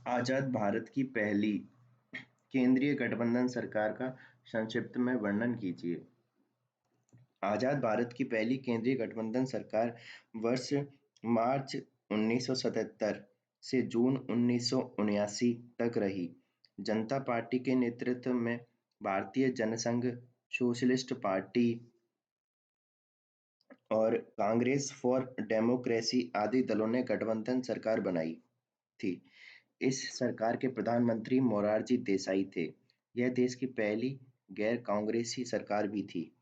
आजाद भारत की पहली केंद्रीय गठबंधन सरकार का संक्षिप्त में वर्णन कीजिए। आजाद भारत की पहली केंद्रीय गठबंधन सरकार वर्ष मार्च 1977 से जून 1979 तक रही। जनता पार्टी के नेतृत्व में भारतीय जनसंघ, सोशलिस्ट पार्टी और कांग्रेस फॉर डेमोक्रेसी आदि दलों ने गठबंधन सरकार बनाई थी। इस सरकार के प्रधानमंत्री मोरारजी देसाई थे। यह देश की पहली गैर कांग्रेसी सरकार भी थी।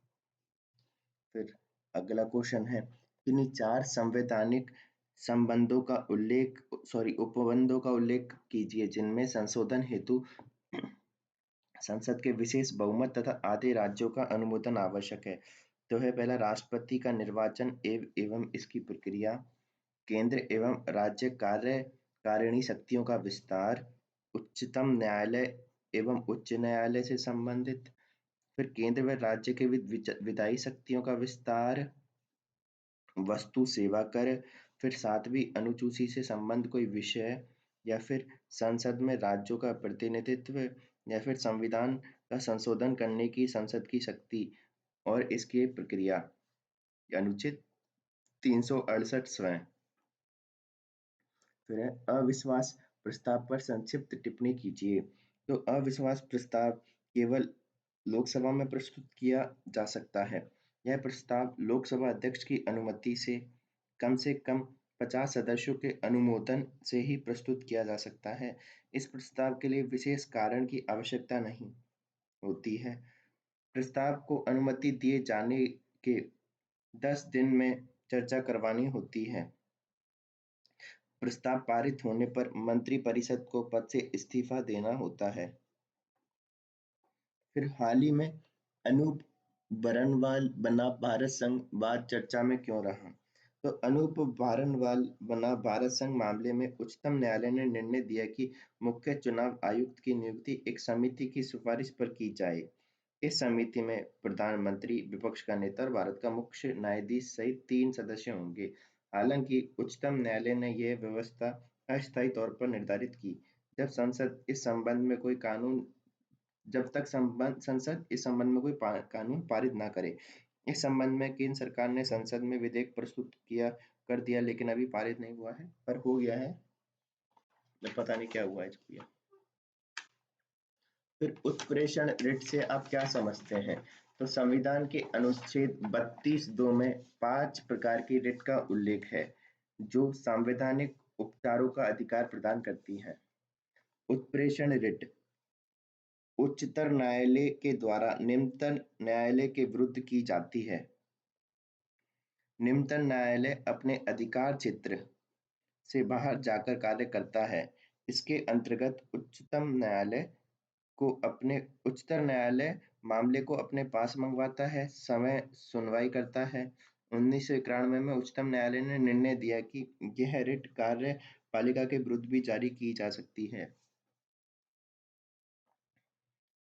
फिर अगला क्वेश्चन है, किन्हीं चार संवैधानिक उपबंधों का उल्लेख कीजिए जिनमें संशोधन हेतु संसद के विशेष बहुमत तथा आधे राज्यों का अनुमोदन आवश्यक है। तो है पहला, राष्ट्रपति का निर्वाचन एवं इसकी प्रक्रिया, केंद्र एवं राज्य कार्यकारिणी शक्तियों का विस्तार, उच्चतम न्यायालय एवं उच्च न्यायालय से संबंधित, फिर केंद्र व राज्य के विधायी शक्तियों का विस्तार, वस्तु सेवा कर, फिर सातवीं अनुसूची से संबंध कोई विषय, या फिर संसद में राज्यों का प्रतिनिधित्व, या फिर संविधान का संशोधन करने की संसद की शक्ति और इसकी प्रक्रिया। अनुच्छेद 368 स्वयं। फिर है, अविश्वास प्रस्ताव पर संक्षिप्त टिप्पणी कीजिए। तो अविश्वास प्रस्ताव केवल लोकसभा में प्रस्तुत किया जा सकता है। यह प्रस्ताव लोकसभा अध्यक्ष की अनुमति से कम 50 सदस्यों के अनुमोदन से ही प्रस्तुत किया जा सकता है। इस प्रस्ताव के लिए विशेष कारण की आवश्यकता नहीं होती है। प्रस्ताव को अनुमति दिए जाने के 10 दिन में चर्चा करवानी होती है। प्रस्ताव पारित होने पर मंत्रिपरिषद को पद से इस्तीफा देना होता है। फिर हाल ही में अनूप बरनवाल बनाम भारत संघ वाद चर्चा में क्यों रहा? तो अनूप बरनवाल बनाम भारत संघ मामले में उच्चतम न्यायालय ने निर्णय दिया कि मुख्य चुनाव आयुक्त की नियुक्ति एक समिति की सिफारिश पर की जाए। इस समिति में प्रधानमंत्री, विपक्ष का नेता और भारत का मुख्य न्यायाधीश सहित 3 सदस्य होंगे। हालांकि उच्चतम न्यायालय ने यह व्यवस्था अस्थायी तौर पर निर्धारित की जब संसद इस संबंध में कोई कानून पारित न करे। इस संबंध में केंद्र सरकार ने संसद में विधेयक प्रस्तुत कर दिया, लेकिन अभी पारित नहीं हुआ है, पर हो गया है। पता नहीं क्या हुआ है इसको। फिर उत्प्रेषण रिट से आप क्या समझते हैं? तो संविधान के अनुच्छेद 32(2) में 5 प्रकार की रिट का उल्लेख है जो संवैधानिक उपचारों का अधिकार प्रदान करती है। उत्प्रेषण रिट उच्चतर न्यायालय के द्वारा निम्नतम न्यायालय के विरुद्ध की जाती है। निम्नतम न्यायालय अपने अधिकार क्षेत्र से बाहर जाकर कार्य करता है। इसके अंतर्गत उच्चतम न्यायालय उच्चतर न्यायालय मामले को अपने पास मंगवाता है, समय सुनवाई करता है। 1991 में उच्चतम न्यायालय ने निर्णय दिया कि यह रिट कार्यपालिका के विरुद्ध भी जारी की जा सकती है।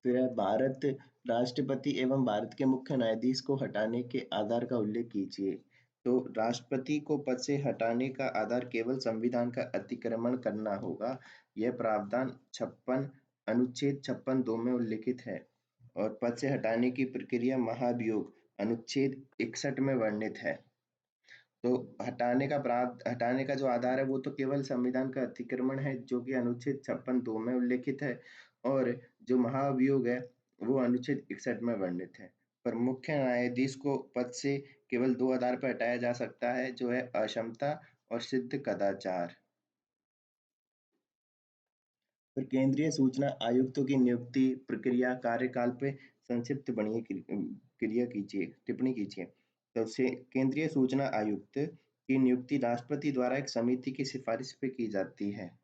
फिर भारत राष्ट्रपति एवं भारत के मुख्य न्यायाधीश को हटाने के आधार का उल्लेख कीजिए। तो राष्ट्रपति को पद से हटाने का आधार केवल संविधान का अतिक्रमण करना होगा। यह प्रावधान अनुच्छेद 56(2) में उल्लिखित है और पद से हटाने की प्रक्रिया महाभियोग अनुच्छेद 61 में वर्णित है। तो हटाने का जो आधार है वो तो केवल संविधान का अतिक्रमण है जो कि अनुच्छेद 56(2) में उल्लेखित है, और जो महाअभियोग है वो अनुच्छेद 61 में वर्णित है। पर मुख्य न्यायाधीश को पद से केवल 2 आधार पर हटाया जा सकता है, जो है अक्षमता और सिद्ध कदाचार। फिर केंद्रीय सूचना आयुक्तों की नियुक्ति प्रक्रिया कार्यकाल पे संक्षिप्त टिप्पणी कीजिए। तब से केंद्रीय सूचना आयुक्त की नियुक्ति राष्ट्रपति द्वारा एक समिति की सिफारिश पे की जाती है।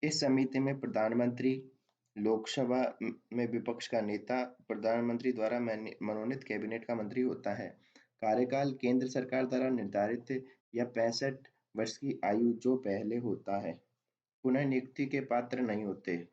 इस समिति में प्रधानमंत्री, लोकसभा में विपक्ष का नेता, प्रधानमंत्री द्वारा मनोनीत कैबिनेट का मंत्री होता है। कार्यकाल केंद्र सरकार द्वारा निर्धारित या 65 वर्ष की आयु जो पहले होता है, पुनः नियुक्ति के पात्र नहीं होते।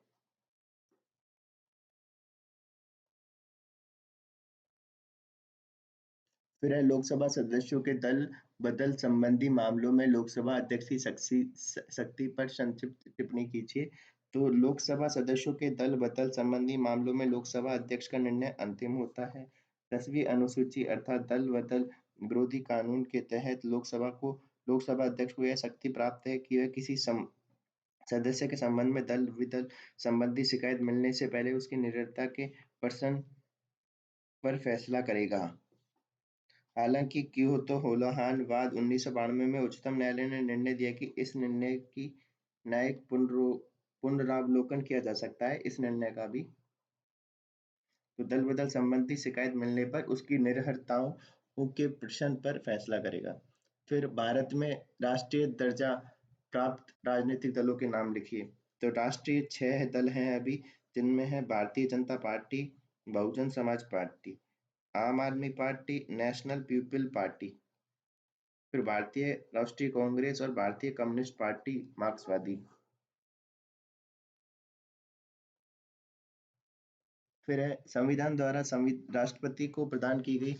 फिर है लोकसभा सदस्यों के दल बदल संबंधी मामलों में लोकसभा अध्यक्ष की शक्ति पर संक्षिप्त टिप्पणी कीजिए। तो लोकसभा सदस्यों के दल बदल संबंधी मामलों में लोकसभा अध्यक्ष का निर्णय अंतिम होता है। 10वीं अनुसूची अर्थात दल बदल विरोधी कानून के तहत लोकसभा अध्यक्ष को यह शक्ति प्राप्त है कि वह किसी सदस्य के संबंध में दल विदल संबंधी शिकायत मिलने से पहले उसकी निरर्थकता के प्रश्न पर फैसला करेगा। हालांकि क्योतो होलोहान वाद 1992 में उच्चतम न्यायालय ने निर्णय दिया कि इस निर्णय की न्यायिक पुनरावलोकन किया जा सकता है। इस निर्णय का भी तो दल बदल संबंधी शिकायत मिलने पर उसकी निरर्थकताओं के प्रश्न पर फैसला करेगा। फिर भारत में राष्ट्रीय दर्जा प्राप्त राजनीतिक दलों के नाम लिखिए। तो राष्ट्रीय 6 दल हैं अभी, जिनमें है भारतीय जनता पार्टी, बहुजन समाज पार्टी, आम आदमी पार्टी, नेशनल पीपल पार्टी, फिर भारतीय राष्ट्रीय कांग्रेस और भारतीय कम्युनिस्ट पार्टी मार्क्सवादी। फिर है संविधान द्वारा राष्ट्रपति को प्रदान की गई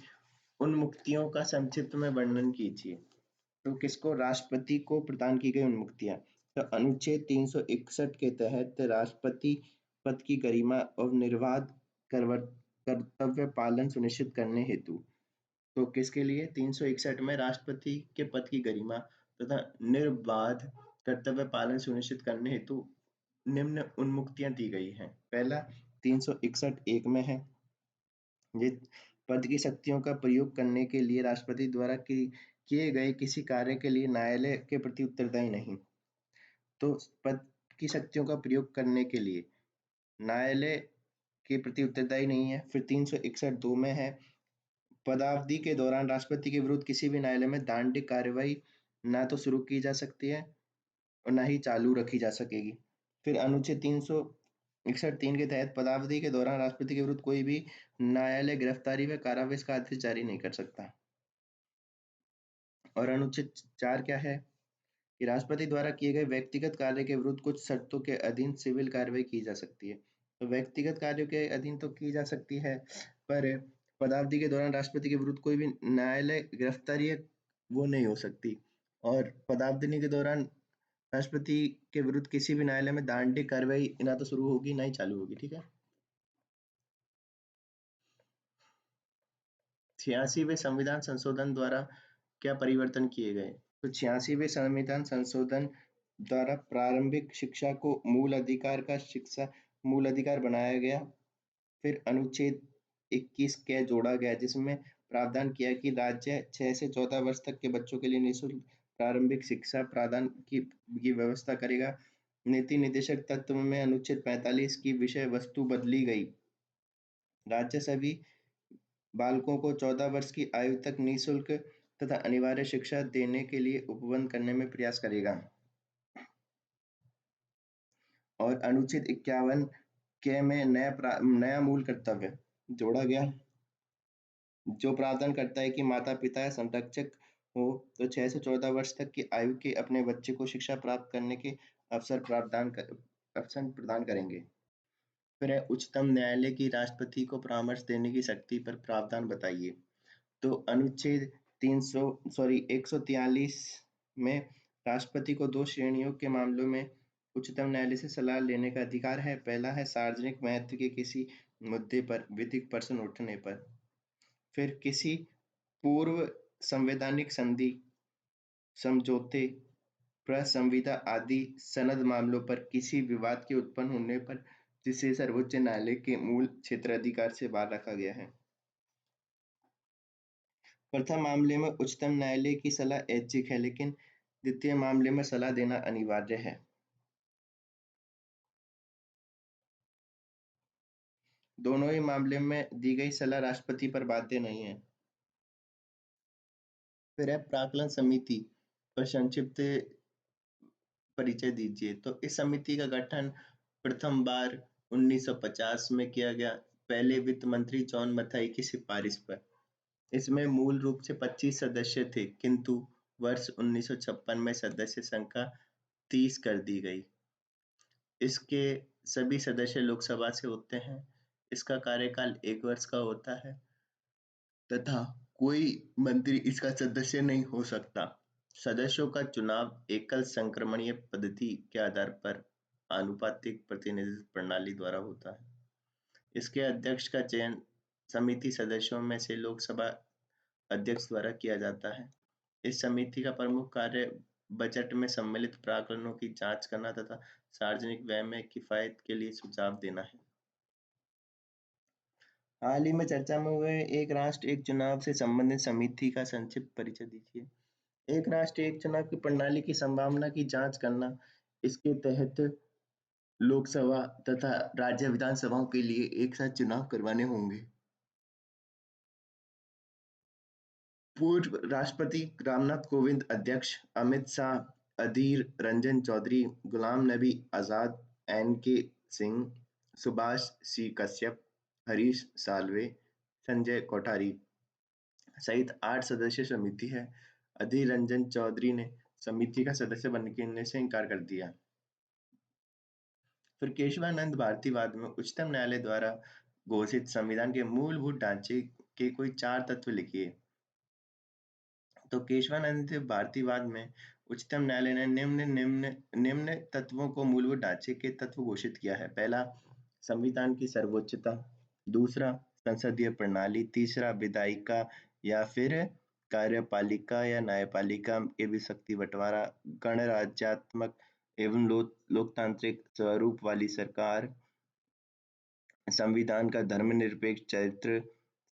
उन मुक्तियों का संक्षिप्त में वर्णन कीजिए। तो किसको राष्ट्रपति को प्रदान की गई उन्मुक्तियां? तो अनुच्छेद 361 के तहत राष्ट्रपति पद की गरिमा और निर्बाध कर्तव्य पालन सुनिश्चित करने हेतु, तो किसके लिए 361 में राष्ट्रपति के पद की गरिमा तथा निर्बाध कर्तव्य पालन सुनिश्चित करने हेतु निम्न उन्मुक्तियां दी गई हैं। पहला 361 एक में है, ये पद की शक्तियों का प्रयोग करने के लिए राष्ट्रपति द्वारा किए गए किसी कार्य के लिए न्यायालय के प्रति उत्तरदायी नहीं। तो पद की शक्तियों का प्रयोग करने के लिए न्यायालय के प्रति उत्तरदायी नहीं है। फिर 361 दो में है, पदावधि के दौरान राष्ट्रपति के विरुद्ध किसी भी न्यायालय में दंडात्मक कार्रवाई ना तो शुरू की जा सकती है और ना ही चालू रखी जा सकेगी। फिर अनुच्छेद 361 के तहत पदावधि के दौरान राष्ट्रपति के विरुद्ध कोई भी न्यायालय गिरफ्तारी व कारावास का आदेश जारी नहीं कर सकता। और अनुच्छेद 4 क्या है कि राष्ट्रपति द्वारा किए गए व्यक्तिगत कार्य के विरुद्ध कुछ शर्तों के अधीन सिविल कार्रवाई की जा सकती है। तो व्यक्तिगत कार्यों के अधीन तो की जा सकती है, पर पदावधि के दौरान राष्ट्रपति के विरुद्ध कोई भी न्यायालय गिरफ्तारी है वो नहीं हो सकती। और पदावधि के दौरान राष्ट्रपति के विरुद्ध किसी भी न्यायालय में दंडात्मक कार्रवाई ना तो शुरू होगी ना ही चालू होगी। ठीक है। 86वें संविधान संशोधन द्वारा क्या परिवर्तन किए गए? तो 86वें संविधान संशोधन द्वारा प्रारंभिक शिक्षा को मूल अधिकार बनाया गया। फिर अनुच्छेद 21 के जोड़ा गया, जिसमें प्रावधान किया कि राज्य 6 से 14 वर्ष तक के बच्चों के लिए निःशुल्क प्रारंभिक शिक्षा प्रदान की व्यवस्था करेगा। नीति निर्देशक तत्व में अनुच्छेद 45 की विषय वस्तु बदली गई। राज्य सभी बालकों को 14 वर्ष की आयु तक निःशुल्क तथा अनिवार्य शिक्षा देने के लिए उपबंध करने में प्रयास करेगा। और अनुच्छेद 51 के में नया मूल कर्तव्य जोड़ा गया, जो प्रावधान करता है कि माता पिता या संरक्षक हो तो 6 से 14 वर्ष तक की आयु के अपने बच्चे को शिक्षा प्राप्त करने के अवसर प्रदान करेंगे। फिर है उच्चतम न्यायालय की राष्ट्रपति को परामर्श देने की शक्ति पर प्रावधान बताइए। तो अनुच्छेद 143 में राष्ट्रपति को 2 श्रेणियों के मामलों में उच्चतम न्यायालय से सलाह लेने का अधिकार है। पहला है सार्वजनिक महत्व के किसी मुद्दे पर विधिक प्रश्न उठने पर, फिर किसी पूर्व संवैधानिक संधि, समझौते, प्रसंविदा आदि सनद मामलों पर किसी विवाद के उत्पन्न होने पर, जिसे सर्वोच्च न्यायालय के मूल क्षेत्राधिकार से बाहर रखा गया है। प्रथम मामले में उच्चतम न्यायालय की सलाह ऐच्छिक है, लेकिन द्वितीय मामले में सलाह देना अनिवार्य है। दोनों ही मामले में दी गई सलाह राष्ट्रपति पर बाध्य नहीं है। फिर है प्राक्कलन समिति पर संक्षिप्त परिचय दीजिए। तो इस समिति का गठन प्रथम बार 1950 में किया गया, पहले वित्त मंत्री जॉन मथाई की सिफारिश पर। इसमें मूल रूप से 25 सदस्य थे, किंतु वर्ष 1956 में सदस्य संख्या 30 कर दी गई। इसके सभी सदस्य लोकसभा से होते हैं। इसका कार्यकाल 1 वर्ष का होता है तथा कोई मंत्री इसका सदस्य नहीं हो सकता। सदस्यों का चुनाव एकल संक्रमणीय पद्धति के आधार पर आनुपातिक प्रतिनिधित्व प्रणाली द्वारा होता है। इसके अध्यक्ष का चयन समिति सदस्यों में से लोकसभा अध्यक्ष द्वारा किया जाता है। इस समिति का प्रमुख कार्य बजट में सम्मिलित प्रावधानों की जांच करना तथा सार्वजनिक व्यय में किफायत के लिए सुझाव देना है। हाल ही में चर्चा में हुए एक राष्ट्र एक चुनाव से संबंधित समिति का संक्षिप्त परिचय दीजिए। एक राष्ट्र एक चुनाव की प्रणाली की संभावना की जांच करना। इसके तहत लोकसभा तथा राज्य विधानसभाओं के लिए एक साथ चुनाव करवाने होंगे। पूर्व राष्ट्रपति रामनाथ कोविंद, अध्यक्ष अमित शाह, अधीर रंजन चौधरी, गुलाम नबी आजाद, एन.के. सिंह, सुभाष सी कश्यप, हरीश साल्वे, संजय कोठारी सहित 8 सदस्यीय समिति है। अधीर रंजन चौधरी ने समिति का सदस्य बनने से इनकार कर दिया। फिर केशवानंद भारतीवाद में उच्चतम न्यायालय द्वारा घोषित संविधान के मूलभूत ढांचे के कोई 4 तत्व लिखिए। तो केशवानंद भारतीवाद में उच्चतम न्यायालय ने निम्न तत्वों को मूलभूत ढांचे के तत्व घोषित किया है। पहला, संविधान की सर्वोच्चता। दूसरा, संसदीय प्रणाली। तीसरा, विधायिका या फिर कार्यपालिका या न्यायपालिका के भी शक्ति बंटवारा। गणराज्यात्मक एवं लोकतांत्रिक स्वरूप वाली सरकार। संविधान का धर्मनिरपेक्ष चरित्र।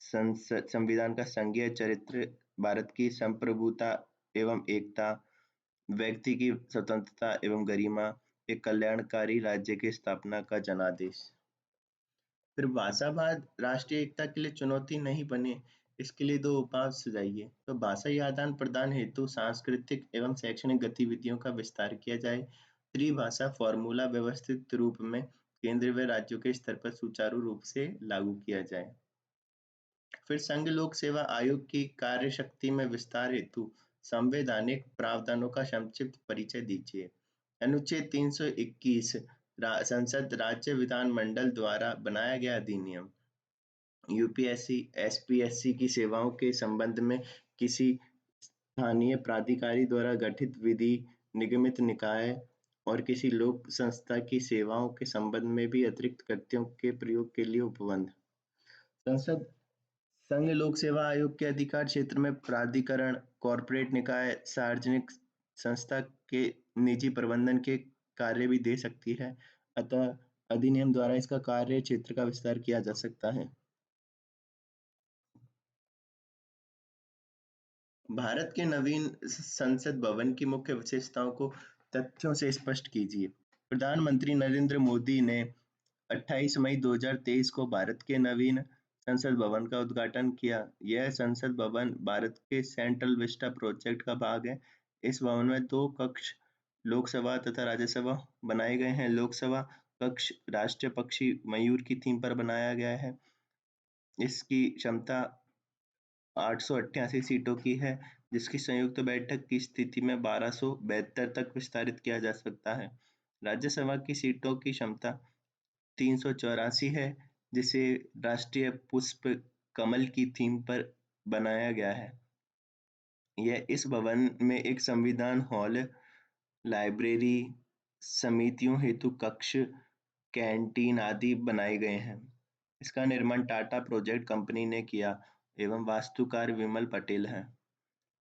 संविधान का संघीय चरित्र। भारत की संप्रभुता एवं एकता। व्यक्ति की स्वतंत्रता एवं गरिमा। एक कल्याणकारी राज्य की स्थापना का जनादेश। फिर भाषावाद राष्ट्रीय एकता के लिए चुनौती नहीं बने, इसके लिए 2 उपाय सुझाइए। तो भाषाई आदान प्रदान हेतु सांस्कृतिक एवं शैक्षणिक गतिविधियों का विस्तार किया जाए। त्रिभाषा फॉर्मूला व्यवस्थित रूप में केंद्र व राज्यों के स्तर पर सुचारू रूप से लागू किया जाए। फिर संघ लोक सेवा आयोग की कार्य शक्ति में विस्तार हेतु संवैधानिक प्रावधानों का संक्षिप्त परिचय दीजिए। अनुच्छेद 321 संसद राज्य विधानमंडल द्वारा बनाया गया अधिनियम। यूपीएससी एसपीएससी की सेवाओं के संबंध में किसी स्थानीय प्राधिकारी द्वारा गठित विधि, निगमित निकाय और किसी लोक संस्था की सेवाओं के संबंध में भी अतिरिक्त कृत्यों के प्रयोग के लिए उपबंध। संसद संघ लोक सेवा आयोग के अधिकार क्षेत्र में प्राधिकरण, कॉर्पोरेट निकाय, सार्वजनिक संस्था के निजी प्रबंधन के कार्य भी दे सकती है। अतः अधिनियम द्वारा इसका कार्य क्षेत्र का विस्तार किया जा सकता है। भारत के नवीन संसद भवन की मुख्य विशेषताओं को तथ्यों से स्पष्ट कीजिए। प्रधानमंत्री नरेंद्र मोदी ने 28 मई 2023 को भारत के नवीन संसद भवन का उद्घाटन किया। यह संसद भवन भारत के सेंट्रल विस्टा प्रोजेक्ट का भाग है। इस भवन में 2 कक्ष लोकसभा तथा राज्यसभा बनाए गए हैं। लोकसभा कक्ष राष्ट्रीय पक्षी मयूर की थीम पर बनाया गया है। इसकी क्षमता 888 सीटों की है, जिसकी संयुक्त बैठक की स्थिति में 1272 तक विस्तारित किया जा सकता है। राज्यसभा की सीटों की क्षमता 384 है, जिसे राष्ट्रीय पुष्प कमल की थीम पर बनाया गया है। यह इस भवन में एक संविधान हॉल, लाइब्रेरी, समितियों हेतु कक्ष, कैंटीन आदि बनाए गए हैं। इसका निर्माण टाटा प्रोजेक्ट कंपनी ने किया एवं वास्तुकार विमल पटेल हैं।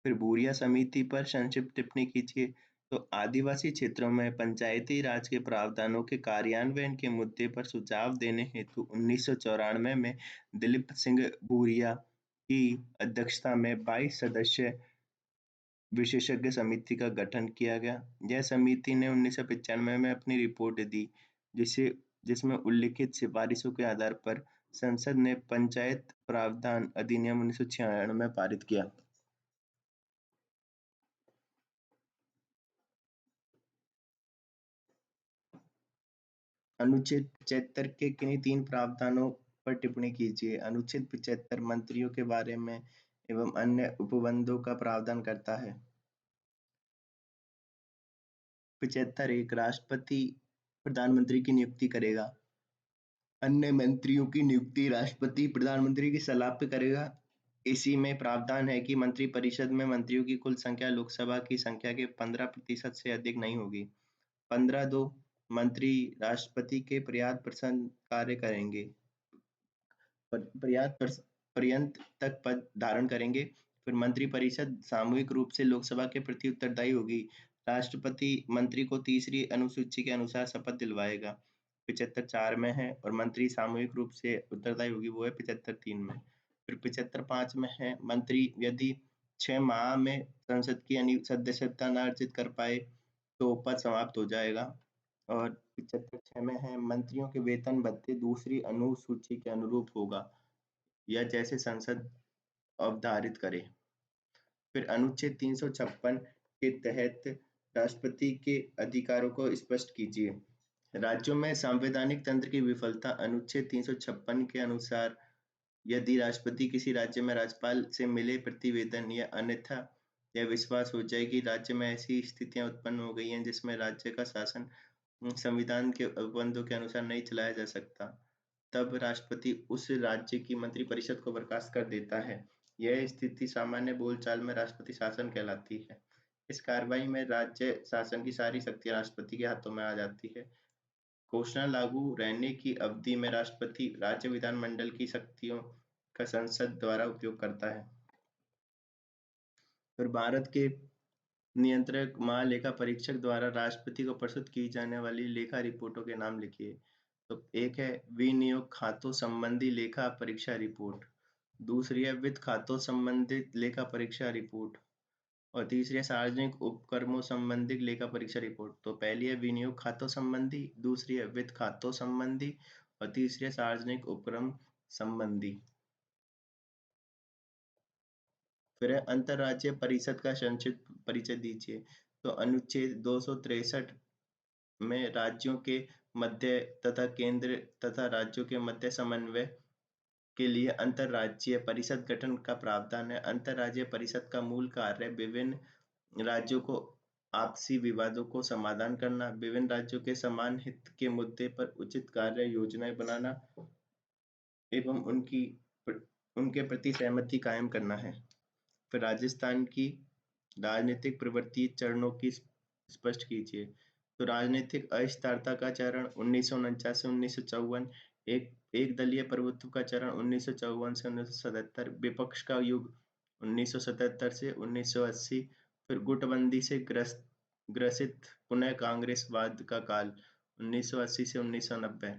फिर भूरिया समिति पर संक्षिप्त टिप्पणी कीजिए। तो आदिवासी क्षेत्रों में पंचायती राज के प्रावधानों के कार्यान्वयन के मुद्दे पर सुझाव देने हेतु 1994 में दिलीप सिंह भूरिया की अध्यक्षता में 22 सदस्य विशेषज्ञ समिति का गठन किया गया। यह समिति ने 1995 में अपनी रिपोर्ट दी, जिसमें उल्लिखित सिफारिशों के आधार पर संसद ने पंचायत प्रावधान अधिनियम 1996 में पारित किया। अनुच्छेद 75 के किन्हीं 3 प्रावधानों पर टिप्पणी कीजिए। अनुच्छेद 75 मंत्रियों के बारे में एवं अन्य उपबंधों का प्रावधान करता है। 75 एक राष्ट्रपति प्रधानमंत्री की नियुक्ति करेगा। अन्य मंत्रियों की नियुक्ति राष्ट्रपति प्रधानमंत्री की सलाह पे करेगा। इसी में प्रावधान है कि मंत्रिपरिषद में मंत्रियों की कुल संख्या लोकसभा की संख्या के 15% से अधिक नहीं होगी। 15 मंत्री राष्ट्रपति के पर्याप्त प्रसन्न कार्य करेंगे, पर्यंत तक पद धारण करेंगे। फिर मंत्रिपरिषद सामूहिक रूप से लोकसभा के प्रति उत्तरदायी होगी। राष्ट्रपति मंत्री को तीसरी अनुसूची के अनुसार शपथ दिलवाएगा। 75(4) में है, और मंत्री सामूहिक रूप से उत्तरदायी होगी, वो है 75(3) में। फिर 75(5) में है, मंत्री यदि 6 माह में संसद की सदस्यता न अर्जित कर पाए तो पद समाप्त हो जाएगा। और 75(6) में है, मंत्रियों के वेतन भत्ते दूसरी अनुसूची के अनुरूप होगा या जैसे संसद अवधारित करे। फिर अनुच्छेद 356 के तहत राष्ट्रपति के अधिकारों को स्पष्ट कीजिए। राज्यों में संवैधानिक तंत्र की विफलता। अनुच्छेद 356 के अनुसार यदि राष्ट्रपति किसी राज्य में राज्यपाल से मिले प्रतिवेदन या अन्यथा यह विश्वास हो जाए कि राज्य में ऐसी स्थितियां उत्पन्न हो गई हैं जिसमें राज्य का शासन संविधान के उपबंधों के अनुसार नहीं चलाया जा सकता, तब राष्ट्रपति उस राज्य की मंत्रिपरिषद को बर्खास्त कर देता है। यह स्थिति सामान्य बोलचाल में राष्ट्रपति शासन कहलाती है। इस कार्रवाई में राज्य शासन की सारी शक्तियां राष्ट्रपति के हाथों में आ जाती है। घोषणा लागू रहने की अवधि में राष्ट्रपति राज्य विधानमंडल की शक्तियों का संसद द्वारा उपयोग करता है। फिर भारत के नियंत्रक महालेखा परीक्षक द्वारा राष्ट्रपति को प्रस्तुत की जाने वाली लेखा रिपोर्टों के नाम लिखिए। तो एक है विनियोग खातों संबंधी लेखा परीक्षा रिपोर्ट, दूसरी है वित्त खातों संबंधित लेखा परीक्षा रिपोर्ट, और तीसरी है सार्वजनिक उपक्रमों संबंधित लेखा परीक्षा रिपोर्ट। तो पहली है विनियोग खातों संबंधी, दूसरी है वित्त खातों संबंधी, और तीसरी है सार्वजनिक उपक्रम संबंधी। फिर है अंतरराज्यीय परिषद का संक्षिप्त परिचय दीजिए। तो अनुच्छेद 263 में राज्यों के मध्य तथा केंद्र तथा राज्यों के मध्य समन्वय के लिए अंतरराज्यीय परिषद गठन का प्रावधान है। अंतरराज्यीय परिषद का मूल कार्य विभिन्न राज्यों को आपसी विवादों को समाधान करना, विभिन्न राज्यों के समान हित के मुद्दे पर उचित कार्य योजनाएं बनाना एवं उनके प्रति सहमति कायम करना है। फिर राजस्थान की राजनीतिक प्रवृत्ति चरणों की स्पष्ट कीजिए। तो राजनीतिक अस्थिरता का चरण 1949 से 1954, एक दलीय प्रभुत्व का चरण 1954 से 1977, विपक्ष का युग 1977 से 1980, फिर गुटबंदी से ग्रसित पुनः कांग्रेसवाद का काल 1980 से 1990,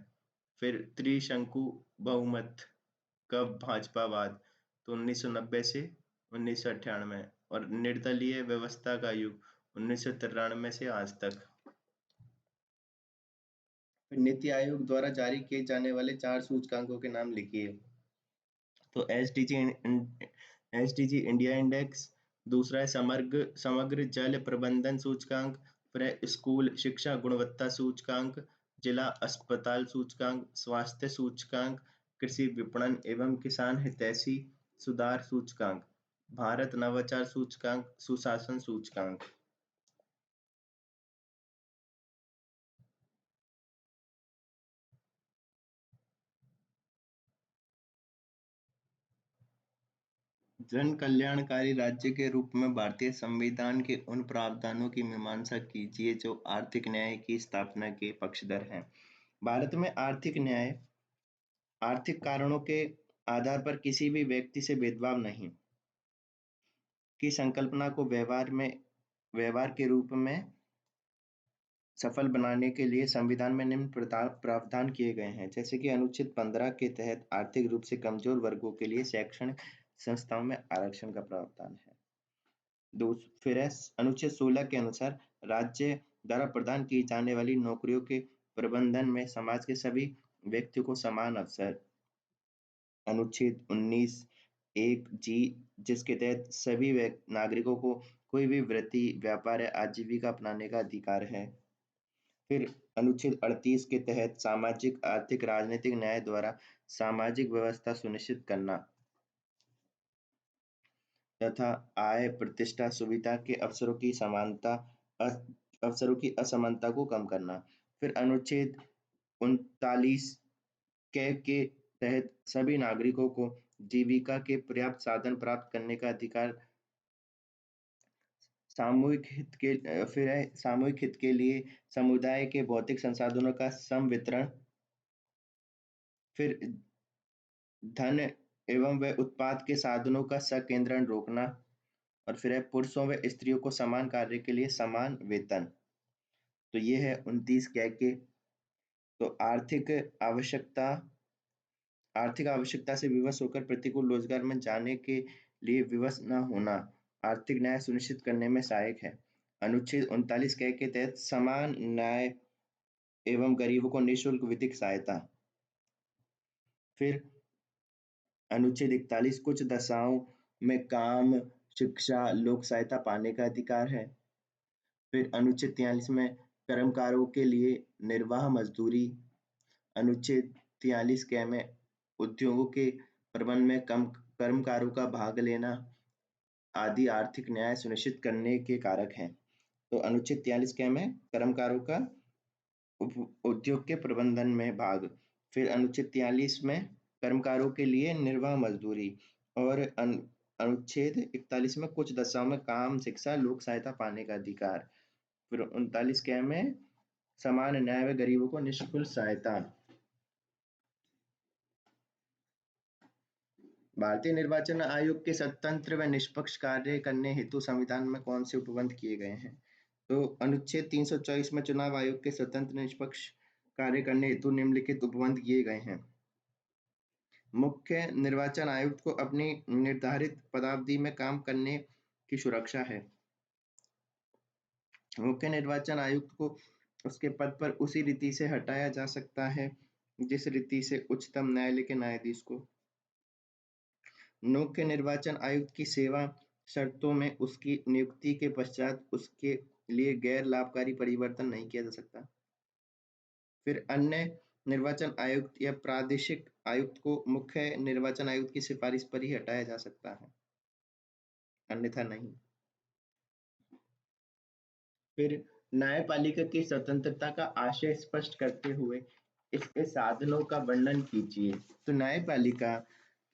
फिर त्रिशंकु बहुमत का भाजपावाद तो 1990 से 1998, और निर्दलीय व्यवस्था का युग 1993 से आज तक। नीति आयोग द्वारा जारी किए जाने वाले 4 सूचकांकों के नाम लिखिए। तो एसडीजी इंडिया इंडेक्स, दूसरा है समग्र जल प्रबंधन सूचकांक, फिर है स्कूल शिक्षा गुणवत्ता सूचकांक, जिला अस्पताल सूचकांक, स्वास्थ्य सूचकांक, कृषि विपणन एवं किसान हितैषी सुधार सूचकांक, भारत नवाचार सूचकांक, सुशासन सूचकांक। जन कल्याणकारी राज्य के रूप में भारतीय संविधान के उन प्रावधानों की मीमांसा कीजिए जो आर्थिक न्याय की स्थापना के पक्षधर हैं। भारत में आर्थिक न्याय आर्थिक कारणों के आधार पर किसी भी व्यक्ति से भेदभाव नहीं की संकल्पना को व्यवहार के रूप में सफल बनाने के लिए संविधान में निम्न प्रावधान किए गए हैं, जैसे कि अनुच्छेद 15 के तहत आर्थिक रूप से कमजोर वर्गों के लिए शैक्षणिक संस्थाओं में आरक्षण का प्रावधान है। फिर है अनुच्छेद 16 के अनुसार राज्य द्वारा प्रदान की जाने वाली नौकरियों के प्रबंधन में समाज के सभी व्यक्तियों को समान अवसर। अनुच्छेद 19 एक जी, जिसके तहत सभी नागरिकों को कोई भी वृत्ति, व्यापार या आजीविका अपनाने का अधिकार है। फिर अनुच्छेद 38 के तहत सामाजिक, आर्थिक, राजनीतिक न्याय द्वारा सामाजिक व्यवस्था सुनिश्चित करना तथा आय, प्रतिष्ठा, सुविधा के अवसरों की असमानता को कम करना। फिर अनुच्छेद 39 के तहत सभी नागरिकों को जीविका के पर्याप्त साधन प्राप्त करने का अधिकार, सामूहिक हित के फिर है सामूहिक हित के लिए समुदाय के भौतिक संसाधनों का सम वितरण, फिर धन एवं व उत्पाद के साधनों का संकेंद्रण रोकना, और फिर है पुरुषों व स्त्रियों को समान कार्य के लिए समान वेतन। तो ये है 29 क्या के। तो आर्थिक आवश्यकता से विवश होकर प्रतिकूल रोजगार में जाने के लिए विवश न होना आर्थिक न्याय सुनिश्चित करने में सहायक है। अनुच्छेद 39 के तहत समान न्याय एवं गरीबों को निःशुल्क विधिक सहायता। फिर अनुच्छेद 41 कुछ दशाओं में काम, शिक्षा, लोक सहायता पाने का अधिकार है। फिर अनुच्छेद 43 में कर्मकारों के लिए निर्वाह मजदूरी। अनुच्छेद 43 के में उद्योगों के प्रबंधन में कम कर्मकारों का भाग लेना आदि आर्थिक न्याय सुनिश्चित करने के कारक हैं। तो अनुच्छेद 43 के में कर्मकारों का उद्योग के प्रबंधन में भाग। फिर अनुच्छेद 43 में कर्मकारों के लिए निर्वाह मजदूरी, और अनुच्छेद 41 में कुछ दशाओं में काम, शिक्षा, लोक सहायता पाने का अधिकार। फिर 39 के में समान न्याय व गरीबों को निःशुल्क सहायता। भारतीय निर्वाचन आयोग के स्वतंत्र व निष्पक्ष कार्य करने हेतु संविधान में कौन से उपबंध किए गए हैं? तो अनुच्छेद 324 में चुनाव आयोग के स्वतंत्र निष्पक्ष कार्य करने हेतु निम्नलिखित उपबंध किए गए हैं। मुख्य निर्वाचन आयुक्त को अपनी निर्धारित पदावधि में काम करने की सुरक्षा है। मुख्य निर्वाचन आयुक्त को उसके पद पर उसी रीति से हटाया जा सकता है जिस रीति से उच्चतम न्यायालय के न्यायाधीश को। मुख्य निर्वाचन आयुक्त की सेवा शर्तों में उसकी नियुक्ति के पश्चात उसके लिए गैर लाभकारी परिवर्तन नहीं किया जा सकता। फिर अन्य निर्वाचन आयुक्त या प्रादेशिक आयुक्त को मुख्य निर्वाचन आयुक्त की सिफारिश पर ही हटाया जा सकता है, अन्यथा नहीं। फिर न्यायपालिका की स्वतंत्रता का आशय स्पष्ट करते हुए इसके साधनों का वर्णन कीजिए। तो न्यायपालिका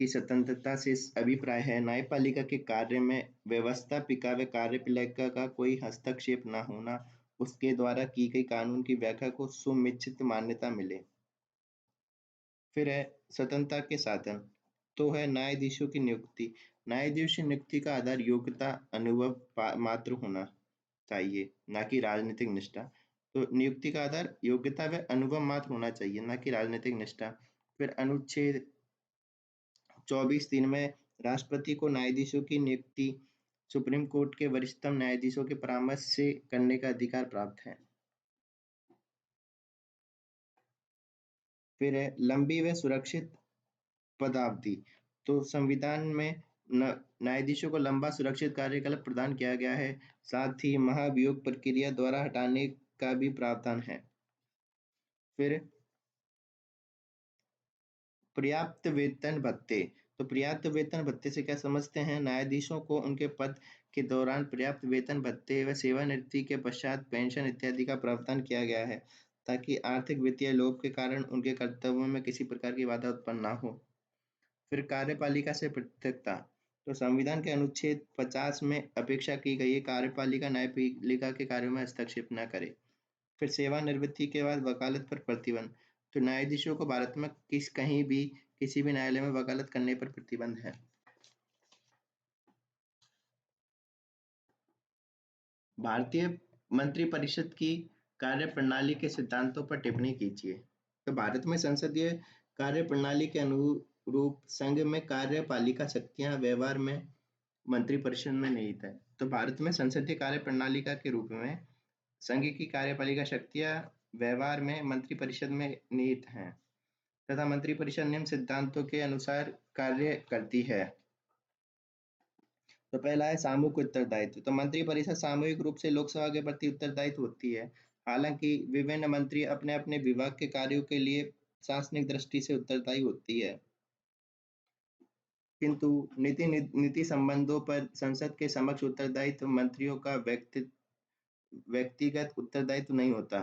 की स्वतंत्रता से अभिप्राय है न्यायपालिका के कार्य में व्यवस्थापिका व कार्यपालिका का कोई हस्तक्षेप न होना, उसके द्वारा की गई कानून की व्याख्या को सुनिश्चित मान्यता मिले। फिर है स्वतंत्रता के साधन। तो है न्यायाधीशों की नियुक्ति। न्यायाधीश की नियुक्ति का आधार योग्यता, अनुभव मात्र होना चाहिए, ना कि राजनीतिक निष्ठा। तो नियुक्ति का आधार योग्यता व अनुभव मात्र होना चाहिए, ना कि राजनीतिक निष्ठा। फिर अनुच्छेद 24(3) में राष्ट्रपति को न्यायाधीशों की नियुक्ति सुप्रीम कोर्ट के वरिष्ठतम न्यायाधीशों के परामर्श से करने का अधिकार प्राप्त है। फिर है लंबी व सुरक्षित पदावधि। तो संविधान में न्यायाधीशों को लंबा सुरक्षित कार्यकाल प्रदान किया गया है, साथ ही महाभियोग प्रक्रिया द्वारा हटाने का भी प्रावधान है। फिर पर्याप्त वेतन भत्ते। तो पर्याप्त वेतन भत्ते से क्या समझते हैं? न्यायाधीशों को उनके पद के दौरान पर्याप्त वेतन भत्ते व सेवानिवृत्ति के पश्चात पेंशन इत्यादि का प्रावधान किया गया है, ताकि आर्थिक वित्तीय लोभ के कारण उनके कर्तव्यों में किसी प्रकार की बाधा उत्पन्न ना हो। फिर कार्यपालिका से पृथकता। तो संविधान के अनुच्छेद 50 में अपेक्षा की गई है कार्यपालिका न्यायपालिका के कार्यों में हस्तक्षेप न करे। फिर सेवानिवृत्ति के बाद वकालत पर प्रतिबंध। तो न्यायाधीशों को भारत में कहीं भी किसी भी न्यायालय में वकालत करने पर प्रतिबंध है। भारतीय मंत्रिपरिषद की कार्यप्रणाली के सिद्धांतों पर टिप्पणी कीजिए। तो भारत में संसदीय कार्यप्रणाली के अनुरूप संघ में कार्यपालिका शक्तियां व्यवहार में मंत्रिपरिषद में निहित है। तो भारत में संसदीय कार्यप्रणाली के रूप में संघ की कार्यपालिका शक्तियां व्यवहार में मंत्रिपरिषद में निहित हैं तथा मंत्रिपरिषद निम्न सिद्धांतों के अनुसार कार्य करती है। तो पहला है सामूहिक उत्तरदायित्व। तो मंत्रिपरिषद सामूहिक रूप से लोकसभा के प्रति उत्तरदायित्व होती है। हालांकि विभिन्न मंत्री अपने अपने विभाग के कार्यों के लिए प्रशासनिक दृष्टि से उत्तरदायी होती है, किंतु नीति संबंधों पर संसद के समक्ष उत्तरदायित्व मंत्रियों का व्यक्तिगत उत्तरदायित्व नहीं होता,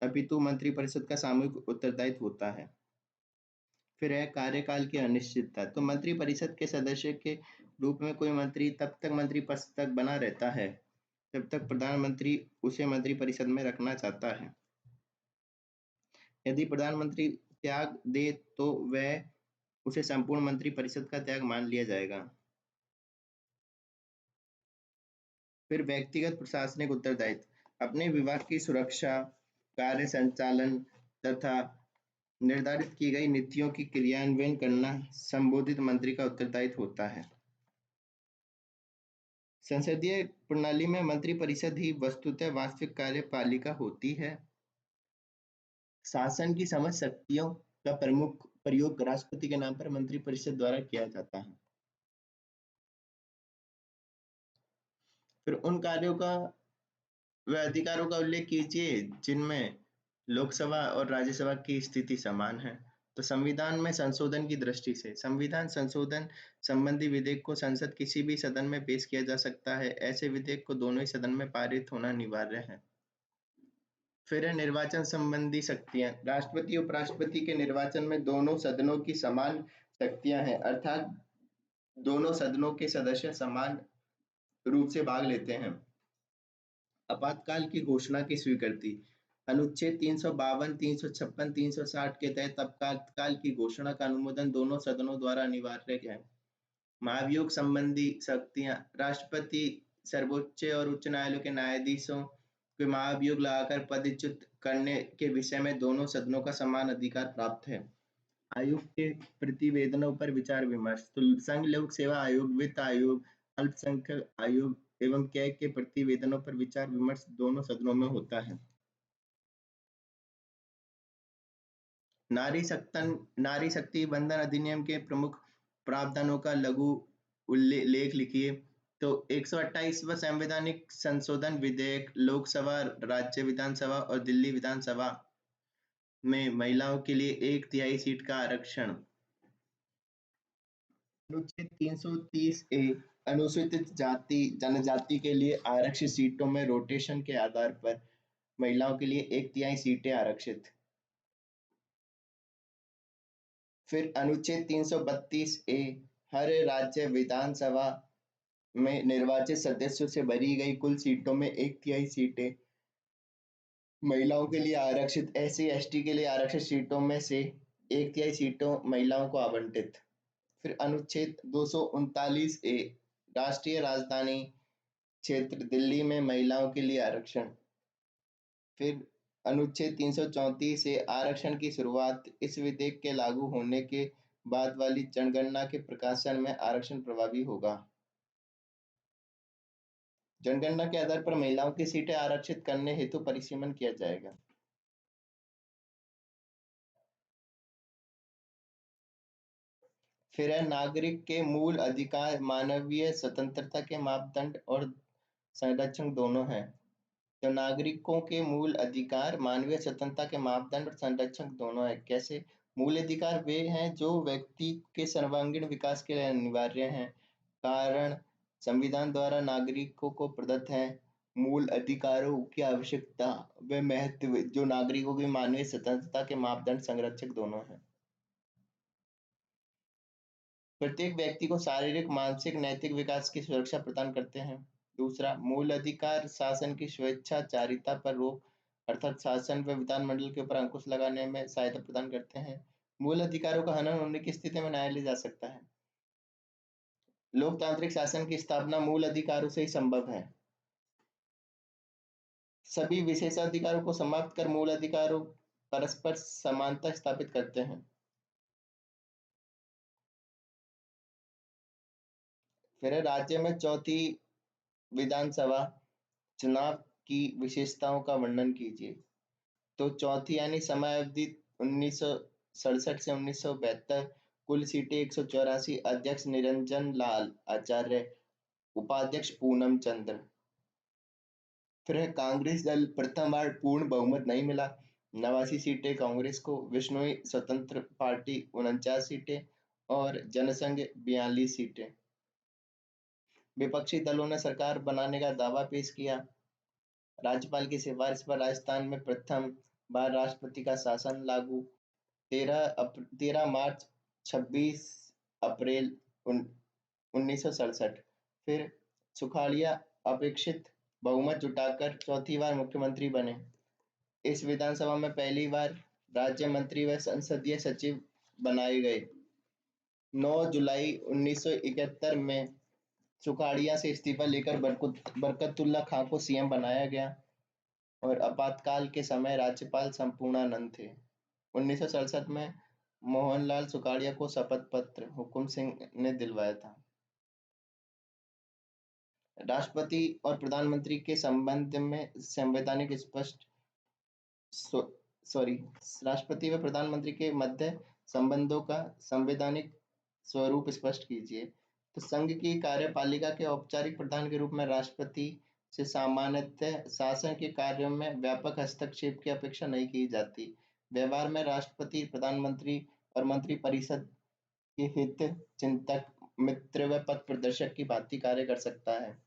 अपितु मंत्रिपरिषद का सामूहिक उत्तरदायित्व होता है। फिर है कार्यकाल की अनिश्चितता। तो मंत्रिपरिषद के सदस्य के रूप में कोई मंत्री तब तक मंत्री पद तक बना रहता है जब तक प्रधानमंत्री उसे मंत्रिपरिषद में रखना चाहता है। यदि प्रधानमंत्री त्याग दे तो वह उसे संपूर्ण मंत्रिपरिषद का त्याग मान लिया जाएगा। फिर व्यक्तिगत प्रशासनिक उत्तरदायित्व। अपने विभाग की सुरक्षा, कार्य संचालन तथा निर्धारित की गई नीतियों की क्रियान्वयन करना संबोधित मंत्री का उत्तरदायित्व होता है। संसदीय प्रणाली में मंत्रिपरिषद ही वस्तुतः वास्तविक कार्यपालिका होती है। शासन की समस्त शक्तियों का प्रमुख प्रयोग राष्ट्रपति के नाम पर मंत्रिपरिषद द्वारा किया जाता है। फिर उन कार्यों का व अधिकारों का उल्लेख कीजिए जिनमें लोकसभा और राज्यसभा की स्थिति समान है। तो संविधान में संशोधन की दृष्टि से संविधान संशोधन संबंधी विधेयक को संसद किसी भी सदन में पेश किया जा सकता है। ऐसे विधेयक को दोनों ही सदन में पारित होना अनिवार्य है। फिर है निर्वाचन संबंधी शक्तियां। राष्ट्रपति उपराष्ट्रपति के निर्वाचन में दोनों सदनों की समान शक्तियां हैं, अर्थात दोनों सदनों के सदस्य समान रूप से भाग लेते हैं। आपातकाल की घोषणा की स्वीकृति। अनुच्छेद 352, 356, 360 के तहत आपातकाल की घोषणा का अनुमोदन दोनों सदनों द्वारा अनिवार्य है। महाभियोग संबंधी शक्तियां। राष्ट्रपति सर्वोच्च और उच्च न्यायालय के न्यायाधीशों के महाभियोग लगाकर पदच्युत करने के विषय में दोनों सदनों का समान अधिकार प्राप्त है। आयोग के प्रतिवेदनों पर विचार विमर्श। तो संघ लोक सेवा आयोग, वित्त आयोग, अल्पसंख्यक आयोग एवं कैग के प्रतिवेदनों पर विचार विमर्श दोनों सदनों में होता है। नारी शक्ति बंधन अधिनियम के प्रमुख प्रावधानों का लघु उल्लेख लिखिए। तो 128वां संवैधानिक संशोधन विधेयक लोकसभा, राज्य विधानसभा और दिल्ली विधानसभा में महिलाओं के लिए 1/3 सीट का आरक्षण। अनुच्छेद 330 ए अनुसूचित जाति जनजाति के लिए आरक्षित सीटों में रोटेशन के आधार पर महिलाओं के लिए 1/3 सीटें आरक्षित। फिर अनुच्छेद 332 ए हर राज्य विधानसभा में निर्वाचित सदस्यों से भरी गई कुल सीटों में 1/3 सीटें महिलाओं के लिए आरक्षित। SC ST के लिए आरक्षित सीटों में से 1/3 सीटों महिलाओं को आवंटित। फिर अनुच्छेद 239 ए राष्ट्रीय राजधानी क्षेत्र दिल्ली में महिलाओं के लिए आरक्षण। फिर अनुच्छेद 334 से आरक्षण की शुरुआत। इस विधेयक के लागू होने के बाद वाली जनगणना के प्रकाशन में आरक्षण प्रभावी होगा। जनगणना के आधार पर महिलाओं की सीटें आरक्षित करने हेतु परिसीमन किया जाएगा। फिर है नागरिक के मूल अधिकार मानवीय स्वतंत्रता के मापदंड और संरक्षण दोनों हैं। तो नागरिकों के मूल अधिकार मानवीय स्वतंत्रता के मापदंड और संरक्षण दोनों है। कैसे? मूल अधिकार वे हैं जो व्यक्ति के सर्वांगीण विकास के लिए अनिवार्य हैं। कारण संविधान द्वारा नागरिकों को प्रदत्त है। मूल अधिकारों की आवश्यकता व महत्व जो नागरिकों की मानवीय स्वतंत्रता के मापदंड संरक्षक दोनों हैं। प्रत्येक व्यक्ति को शारीरिक, मानसिक, नैतिक विकास की सुरक्षा प्रदान करते हैं। दूसरा, मूल अधिकार शासन की स्वेच्छाचारिता पर रोक अर्थात शासन व विधानमंडल के ऊपर अंकुश लगाने में सहायता प्रदान करते हैं। मूल अधिकारों का हनन होने की स्थिति में न्यायालय जा सकता है। लोकतांत्रिक शासन की स्थापना मूल अधिकारों से ही संभव है। सभी विशेषाधिकारों को समाप्त कर मूल अधिकारों परस्पर समानता स्थापित करते हैं। फिर राज्य में चौथी विधानसभा चुनाव की विशेषताओं का वर्णन कीजिए। तो चौथी यानी समयावधि 1967 से 1972, कुल सीटें 184, अध्यक्ष निरंजन लाल आचार्य, उपाध्यक्ष पूनम चंद्र। फिर है कांग्रेस दल प्रथम बार पूर्ण बहुमत नहीं मिला, 89 सीटें कांग्रेस को। विश्नोई स्वतंत्र पार्टी 49 सीटें और जनसंघ 42 सीटें। विपक्षी दलों ने सरकार बनाने का दावा पेश किया। राज्यपाल की सिफारिश पर राजस्थान में प्रथम बार राष्ट्रपति का शासन लागू। 13 मार्च 26 अप्रैल 1967। फिर सुखाड़िया अपेक्षित बहुमत जुटाकर चौथी बार मुख्यमंत्री बने। इस विधानसभा में पहली बार राज्य मंत्री व संसदीय सचिव बनाए गए। 9 जुलाई 1971 में सुखाड़िया से इस्तीफा लेकर बरकतुल्ला खां को सीएम बनाया गया और आपातकाल के समय राज्यपाल संपूर्णानंद थे। 1967 में मोहनलाल सुखाड़िया को शपथ पत्र हुकुम सिंह ने दिलवाया था। राष्ट्रपति और प्रधानमंत्री के संबंध में संवैधानिक स्पष्ट सॉरी राष्ट्रपति व प्रधानमंत्री के मध्य संबंधों का संवैधानिक स्वरूप स्पष्ट कीजिए। तो संघ की कार्यपालिका के औपचारिक प्रधान के रूप में राष्ट्रपति से सामान्यतः शासन के कार्यों में व्यापक हस्तक्षेप की अपेक्षा नहीं की जाती। व्यवहार में राष्ट्रपति प्रधानमंत्री और मंत्रिपरिषद के हित चिंतक, मित्र व पथ प्रदर्शक की भांति कार्य कर सकता है।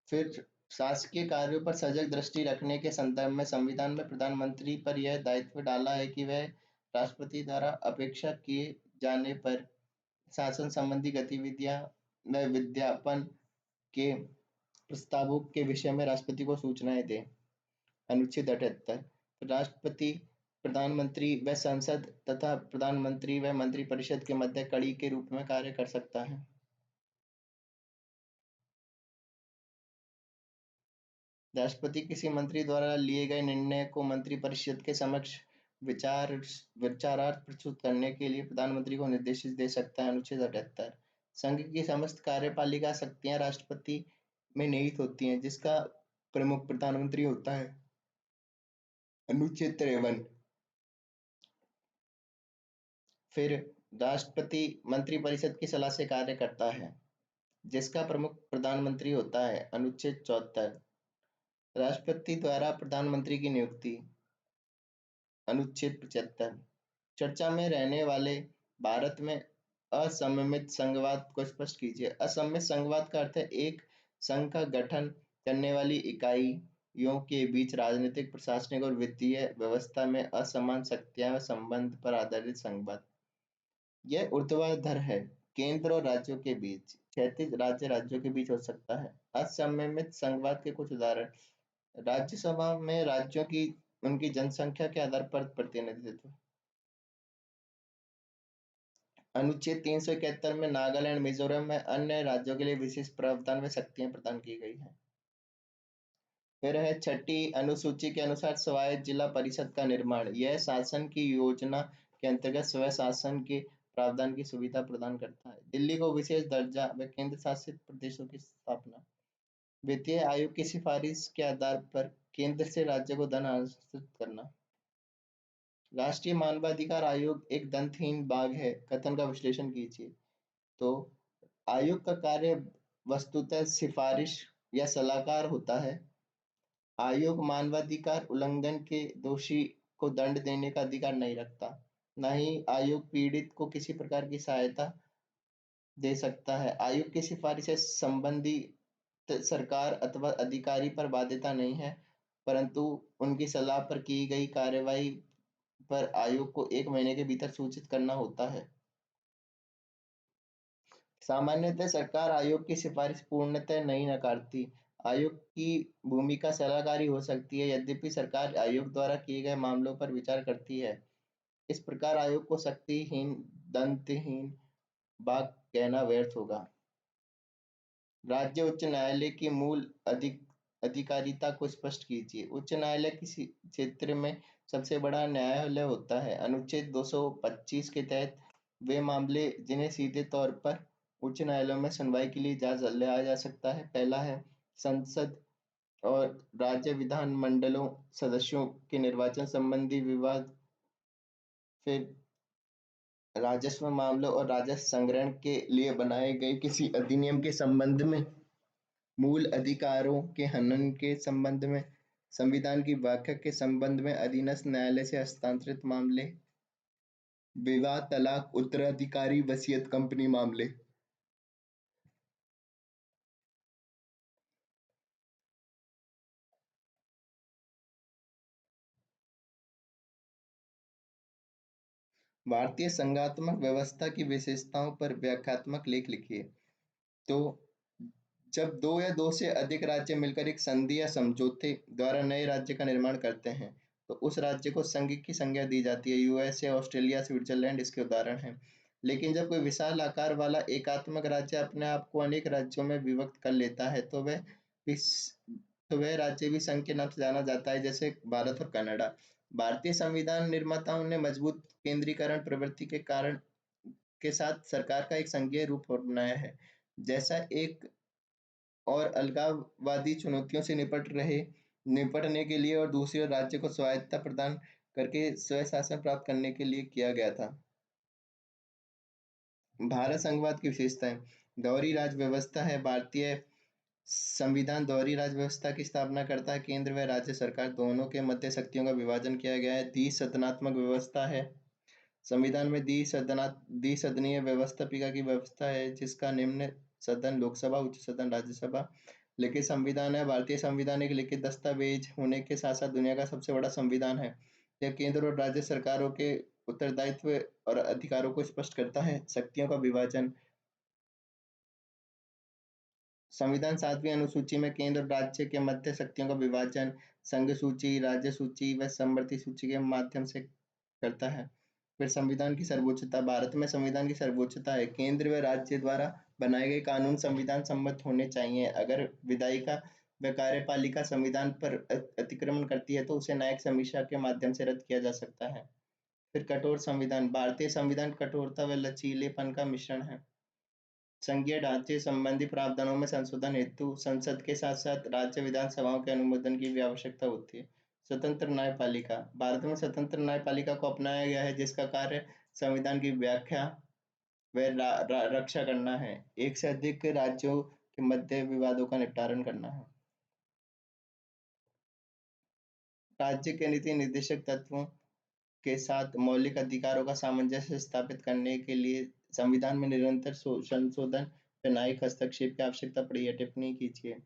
फिर शासकीय कार्यों पर सजग दृष्टि रखने के संदर्भ में संविधान में प्रधानमंत्री पर यह दायित्व डाला है कि वह राष्ट्रपति द्वारा अपेक्षा किए जाने पर शासन संबंधी गतिविधियां व विज्ञापन के प्रस्तावों के विषय में राष्ट्रपति को सूचनाएं दे। अनुच्छेद 78। राष्ट्रपति प्रधानमंत्री व संसद तथा प्रधानमंत्री व मंत्रिपरिषद के मध्य कड़ी के रूप में कार्य कर सकता है। राष्ट्रपति किसी मंत्री द्वारा लिए गए निर्णय को मंत्रिपरिषद के समक्ष विचारार्थ प्रस्तुत करने के लिए प्रधानमंत्री को निर्देश दे सकता है। अनुच्छेद 78। संघ की समस्त कार्यपालिका शक्तियां राष्ट्रपति में निहित होती हैं, जिसका प्रमुख प्रधानमंत्री होता है। अनुच्छेद 53। फिर राष्ट्रपति मंत्रिपरिषद की सलाह से कार्य करता है, जिसका प्रमुख प्रधानमंत्री होता है। अनुच्छेद 74। राष्ट्रपति द्वारा प्रधानमंत्री की नियुक्ति। अनुच्छेद 75। चर्चा में रहने वाले भारत में असममित संघवाद को स्पष्ट कीजिए। असममित संघवाद का अर्थ है एक संघ का गठन करने वाली इकाइयों के बीच राजनीतिक, प्रशासनिक और वित्तीय व्यवस्था में असमान शक्तियां व संबंध पर आधारित संघवाद। यह ऊर्ध्वाधर है, केंद्र और राज्यों के बीच, क्षैतिज राज्यों के बीच हो सकता है। असममित संघवाद के कुछ उदाहरण: राज्यसभा में राज्यों की उनकी जनसंख्या के आधार पर प्रतिनिधित्व। अनुच्छेद 371 में नागालैंड, मिजोरम में अन्य राज्यों के लिए विशेष प्रावधान व शक्तियां प्रदान की गई हैं। फिर है छठी अनुसूची के अनुसार स्वायत्त जिला परिषद का निर्माण। यह शासन की योजना के अंतर्गत स्वयं शासन के प्रावधान की सुविधा प्रदान करता है। दिल्ली को विशेष दर्जा व केंद्र शासित प्रदेशों की स्थापना। वित्तीय आयोग की सिफारिश के आधार पर केंद्र से राज्य को धन हस्तांतरित करना। राष्ट्रीय मानवाधिकार आयोग एक दंतहीन बाघ है, कथन का विश्लेषण कीजिए। तो आयोग का कार्य वस्तुतः सिफारिश या सलाहकार होता है। आयोग मानवाधिकार उल्लंघन के दोषी को दंड देने का अधिकार नहीं रखता। न ही आयोग पीड़ित को किसी प्रकार की सहायता दे सकता है। आयोग की सिफारिशें संबंधित सरकार अथवा अधिकारी पर बाध्यता नहीं है, परंतु उनकी सलाह पर की गई कार्यवाही पर आयोग को 1 महीने के भीतर सूचित करना होता है। सामान्यतः सरकार आयोग की सिफारिश पूर्णतः नहीं नकारती। आयोग की भूमिका सलाहकारी हो सकती है, यद्यपि सरकार आयोग द्वारा किए गए मामलों पर विचार करती है। इस प्रकार आयोग को शक्तिहीन दंतहीन बाघ कहना व्यर्थ होगा। राज्य उच्च न्यायालय की मूल अधिकारिता को स्पष्ट कीजिए। उच्च न्यायालय किसी क्षेत्र में सबसे बड़ा न्यायालय होता है। अनुच्छेद 225 के तहत वे मामले जिन्हें सीधे तौर पर उच्च न्यायालयों में सुनवाई के लिए लाया जा सकता है। पहला है संसद और राज्य विधान मंडलों सदस्यों के निर्वाचन संबंधी विवाद। फिर राजस्व मामलों और राजस्व संग्रहण के लिए बनाए गए किसी अधिनियम के संबंध में, मूल अधिकारों के हनन के संबंध में, संविधान की व्याख्या के संबंध में अधीनस्थ न्यायालय से हस्तांतरित मामले, विवाह, तलाक, उत्तराधिकारी, वसीयत, कंपनी मामले। भारतीय संघात्मक व्यवस्था की विशेषताओं पर व्याख्यात्मक लेख लिखिए। तो जब दो या दो से अधिक राज्य मिलकर एक संधि या समझौते द्वारा नए राज्य का निर्माण करते हैं, तो उस राज्य को संघ की संज्ञा दी जाती है। यूएसए, ऑस्ट्रेलिया, स्विट्जरलैंड इसके उदाहरण हैं। लेकिन जब कोई विशाल आकार वाला एकात्मक राज्य अपने आप को अनेक राज्यों में विभक्त कर लेता है, तो वह राज्य भी संघ के नाम से जाना जाता है, जैसे भारत और कनाडा। भारतीय संविधान निर्माताओं ने मजबूत केंद्रीकरण प्रवृत्ति के कारण के साथ सरकार का एक संघीय रूप अपनाया है, जैसा एक और अलगाववादी चुनौतियों से निपटने के लिए और दूसरी ओर राज्य को स्वायत्तता प्रदान करके स्वशासन प्राप्त करने के लिए किया गया था। भारत संघवाद की विशेषताएं। दोहरी राज व्यवस्था है। भारतीय संविधान दोहरी राज व्यवस्था की स्थापना करता है। केंद्र व राज्य सरकार दोनों के मध्य शक्तियों का विभाजन किया गया है। द्विसदनात्मक व्यवस्था है। संविधान में द्विसदनीय व्यवस्थापिका की व्यवस्था है, जिसका निम्न सदन लोकसभा, उच्च सदन राज्यसभा। लिखित संविधान है। भारतीय संविधान एक लिखित दस्तावेज होने के साथ साथ दुनिया का सबसे बड़ा संविधान है। यह केंद्र और राज्य सरकारों के उत्तरदायित्व और अधिकारों को स्पष्ट करता है। शक्तियों का विभाजन। संविधान 7वीं अनुसूची में केंद्र और राज्य के मध्य शक्तियों का विभाजन संघ सूची, राज्य सूची व समवर्ती सूची के माध्यम से करता है। फिर संविधान की सर्वोच्चता। भारत में संविधान की सर्वोच्चता है। केंद्र व राज्य द्वारा बनाए गए कानून संविधान सम्मत होने चाहिए। अगर विधायिका व कार्यपालिका संविधान पर अतिक्रमण करती है, तो उसे न्यायिक समीक्षा के माध्यम से रद्द किया जा सकता है। फिर कठोर संविधान। भारतीय संविधान कठोरता व लचीलेपन का मिश्रण है। संघीय ढांचे संबंधी प्रावधानों में संशोधन हेतु संसद के साथ साथ राज्य विधानसभाओं के अनुमोदन की भी आवश्यकता होती है। स्वतंत्र न्यायपालिका। भारत में स्वतंत्र न्यायपालिका को अपनाया गया है, जिसका कार्य संविधान की व्याख्या व रक्षा करना है। एक से अधिक राज्यों के मध्य विवादों का निपटारण करना है। राज्य के नीति निर्देशक तत्वों के साथ मौलिक अधिकारों का सामंजस्य स्थापित करने के लिए संविधान में निरंतर संशोधन व न्यायिक हस्तक्षेप की आवश्यकता पड़ी है। टिप्पणी कीजिए।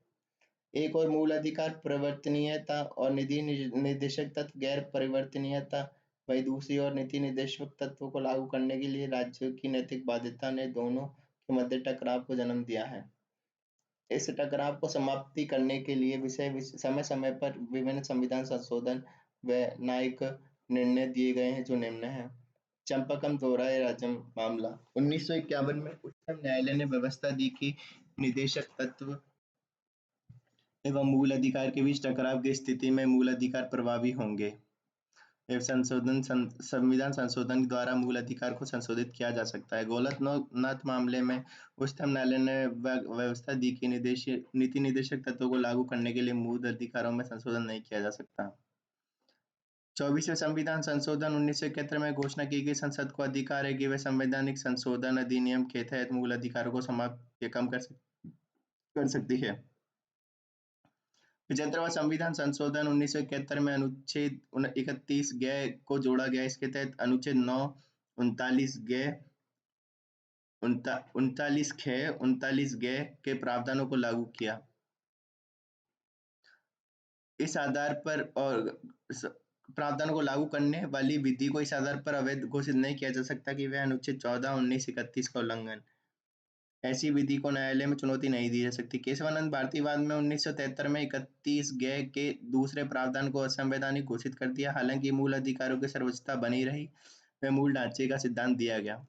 एक और मूल अधिकार परिवर्तनीयता और नीति निर्देशक तत्व गैर परिवर्तनीयता। वही दूसरी ओर नीति निर्देशक तत्वों को लागू करने के लिए राज्यों की नैतिक बाध्यता ने दोनों के मध्य टकराव को जन्म दिया है। इस टकराव को समाप्ति करने के लिए समय समय पर विभिन्न संविधान संशोधन व न्यायिक निर्णय दिए गए हैं, जो निम्न है। चंपाकम दोहराए राजम मामला। 1951 में उच्चतम न्यायालय ने व्यवस्था दी कि निदेशक तत्व एवं मूल अधिकार के बीच टकराव की स्थिति में मूल अधिकार प्रभावी होंगे। संविधान संशोधन द्वारा मूल अधिकार को संशोधित किया जा सकता है। गोलकनाथ मामले में उच्चतम न्यायालय ने व्यवस्था दी कि नीति निर्देशक तत्वों को लागू करने के लिए मूल अधिकारों में संशोधन नहीं किया जा सकता। 24वें संविधान संशोधन 1971 में घोषणा की गई, संसद को अधिकार है कि वह संवैधानिक संशोधन अधिनियम के तहत मूल अधिकारों को समाप्त या कम कर सकती है। 75वां संविधान संशोधन 1971 में अनुच्छेद 31 गै को जोड़ा गया। इसके तहत अनुच्छेद 9, 39 गै, 39 गै के प्रावधानों को लागू किया। इस आधार पर और प्रावधानों को लागू करने वाली विधि को इस आधार पर अवैध घोषित नहीं किया जा सकता कि वह अनुच्छेद 14, 19, 31 का उल्लंघन। ऐसी विधि को न्यायालय में चुनौती नहीं दी जा सकती। केशवानंद भारतीयवाद में 1973 में 31 गै के दूसरे प्रावधान को असंवैधानिक घोषित कर दिया। हालांकि मूल अधिकारों की सर्वोच्चता बनी रही, वह मूल ढांचे का सिद्धांत दिया गया।